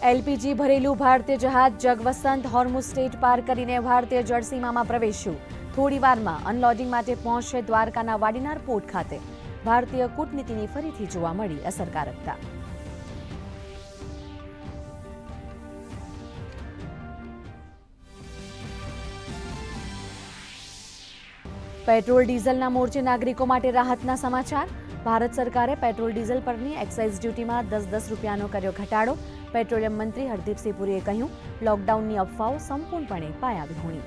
LPG ભરેલું ભારતીય જહાજ જગવસંત હોર્મુઝ સ્ટ્રેટ પાર કરીને ભારતીય જળસીમામાં પ્રવેશ્યું. થોડીવારમાં અનલોડિંગ માટે પહોંચશે દ્વારકાના વાડીનાર પોર્ટ ખાતે. ભારતીય કૂટનીતિની ફરીથી જોવા મળી અસરકારકતા. પેટ્રોલ ડીઝલના મોરચે નાગરિકો માટે રાહતના સમાચાર. ભારત સરકારે પેટ્રોલ ડીઝલ પરની એક્સાઇઝ ડ્યુટીમાં 10 રૂપિયાનો કર્યો ઘટાડો. પેટ્રોલિયમ મંત્રી હરદીપસિંહ પુરીએ કહ્યું, લોકડાઉનની અફવાઓ સંપૂર્ણપણે પાયાવિહોણી.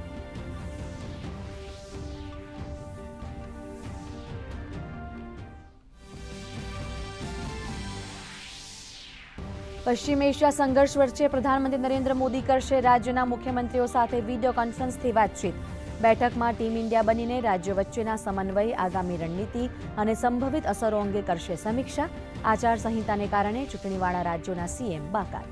પશ્ચિમ એશિયા સંઘર્ષ વચ્ચે પ્રધાનમંત્રી નરેન્દ્ર મોદી કરશે રાજ્યના મુખ્યમંત્રીઓ સાથે વિડીયો કોન્ફરન્સથી વાતચીત. બેઠકમાં ટીમ ઇન્ડિયા બનીને રાજ્ય વચ્ચેના સમન્વય, આગામી રણનીતિ અને સંભવિત અસરો અંગે કરશે સમીક્ષા. આચારસંહિતાને કારણે ચૂંટણીવાળા રાજ્યોના સીએમ બાકાત.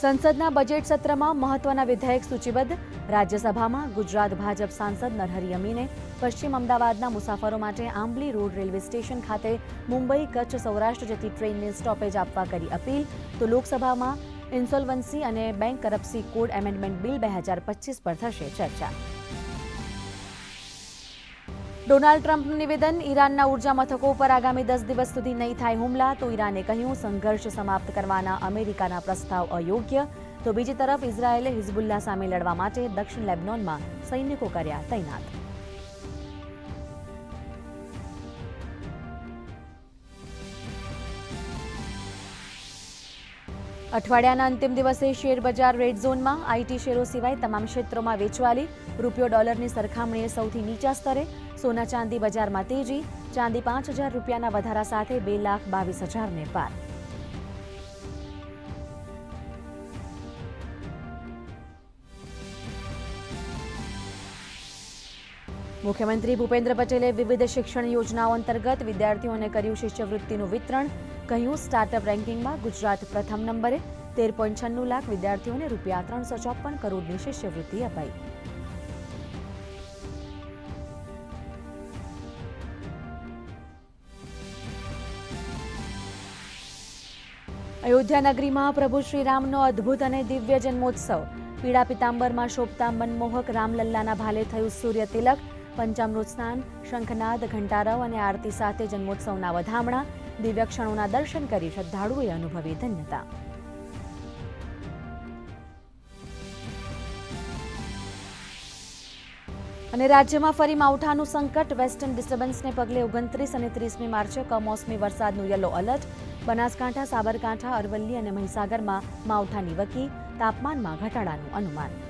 સંસદના બજેટ સત્રમાં મહત્વના વિધેયક સૂચિબદ્ધ. રાજ્યસભામાં ગુજરાત ભાજપ સાંસદ નરહરી અમીને પશ્ચિમ અમદાવાદના મુસાફરો માટે આંબલી રોડ રેલવે સ્ટેશન ખાતે મુંબઈ કચ્છ સૌરાષ્ટ્ર જતી ટ્રેનને સ્ટોપેજ આપવા કરી અપીલ. તો લોકસભામાં ઇન્સોલ્વન્સી અને બેંક કરપ્સી કોડ એમેન્ડમેન્ટ બિલ 2025 પર થશે ચર્ચા. ડોનાલ્ડ ટ્રમ્પનું નિવેદન, ઈરાનના ઉર્જા મથકો પર આગામી 10 દિવસ સુધી નહીં થાય હુમલા. તો ઈરાને કહ્યું, સંઘર્ષ સમાપ્ત કરવાના અમેરિકાના પ્રસ્તાવ અયોગ્ય. તો બીજી તરફ ઇઝરાયેલે હિઝબુલ્લા સામે લડવા માટે દક્ષિણ લેબનોનમાં સૈનિકો કર્યા તૈનાત. અઠવાડિયાના અંતિમ દિવસે શેરબજાર રેડ ઝોનમાં. આઈટી શેરો સિવાય તમામ ક્ષેત્રોમાં વેચવાલી. રૂપિયો ડોલરની સરખામણીએ સૌથી નીચા સ્તરે. સોના ચાંદી બજારમાં તેજી. ચાંદી 5,000 રૂપિયાના વધારા સાથે 2,22,000ને પાર. મુખ્યમંત્રી ભૂપેન્દ્ર પટેલે વિવિધ શિક્ષણ યોજનાઓ અંતર્ગત વિદ્યાર્થીઓને કર્યું શિષ્યવૃત્તિનું વિતરણ. કહ્યું, સ્ટાર્ટઅપ રેન્કિંગમાં ગુજરાત પ્રથમ નંબરે. 13.96 લાખ વિદ્યાર્થીઓને રૂપિયા 354 કરોડની શિષ્યવૃત્તિ અપાઈ. અયોધ્યા નગરીમાં પ્રભુ શ્રીરામનો અદ્ભુત અને દિવ્ય જન્મોત્સવ. પીળા પિતાંબરમાં શોભતા મનમોહક રામલલ્લાના ભાલે થયું સૂર્ય તિલક. પંચામૃત સ્નાન, શંખનાદ, ઘંટારવ અને આરતી સાથે જન્મોત્સવના વધામણા. દિવ્ય ક્ષણોના દર્શન કરી શ્રદ્ધાળુઓએ અનુભવી ધન્યતા. અને રાજ્યમાં ફરી માવઠાનું સંકટ. વેસ્ટર્ન ડિસ્ટર્બન્સને પગલે 29 અને 30મી માર્ચે કમોસમી વરસાદનું યલો એલર્ટ. બનાસકાંઠા, સાબરકાંઠા, અરવલ્લી અને મહીસાગરમાં માવઠાની વકી. તાપમાનમાં ઘટાડાનું અનુમાન.